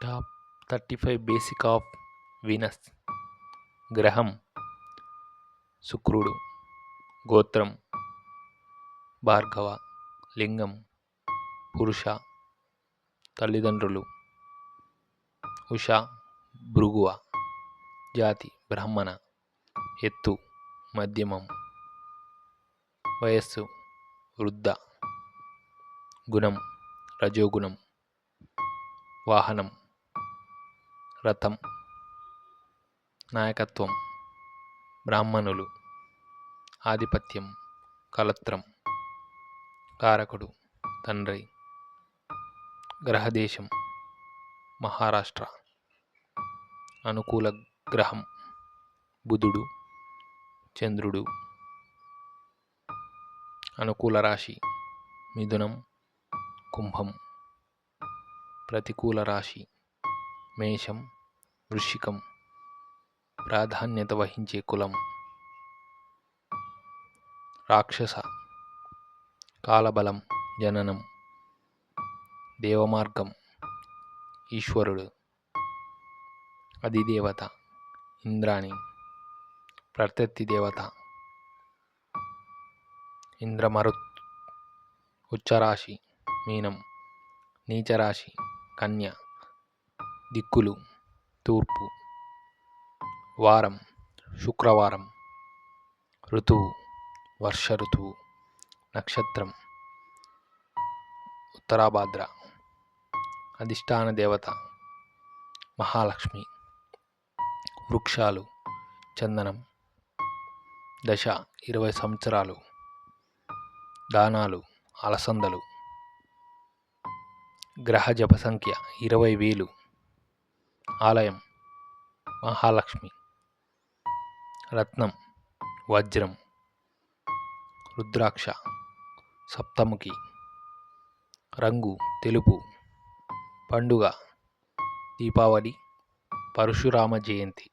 Top 35 basic of Venus. గ్రహం శుక్రుడు. గోత్రం భార్గవ. లింగం పురుష. తల్లిదండ్రులు ఉష భృగువ. జాతి బ్రాహ్మణ. ఎత్తు మధ్యమం. వయస్సు వృద్ధ. గుణం రజోగుణం. వాహనం రథం. నాయకత్వం బ్రాహ్మణులు. ఆధిపత్యం కలత్రం. కారకుడు తండ్రి. గ్రహదేశం మహారాష్ట్ర. అనుకూల గ్రహం బుధుడు చంద్రుడు. అనుకూల రాశి మిథునం కుంభం. ప్రతికూల రాశి మేషం వృశ్చికం. ప్రాధాన్యత వహించే కులం రాక్షస. కాలబలం జననం. దేవమార్గం ఈశ్వరుడు. అధిదేవత ఇంద్రాణి. ప్రత్యర్థి దేవత ఇంద్రమరుత్. ఉచ్చరాశి మీనం. నీచరాశి కన్య. దిక్కులు తూర్పు. వారం శుక్రవారం. ఋతువు వర్ష ఋతువు. నక్షత్రం ఉత్తరాభాద్ర. అధిష్టాన దేవత మహాలక్ష్మి. వృక్షాలు చందనం. దశ 20 సంవత్సరాలు. దానాలు అలసందలు. గ్రహ జప సంఖ్య 20,000. ఆలయం మహాలక్ష్మి. రత్నం వజ్రం. రుద్రాక్ష సప్తముఖి. రంగు తెలుపు. పండుగ దీపావళి పరశురామ జయంతి.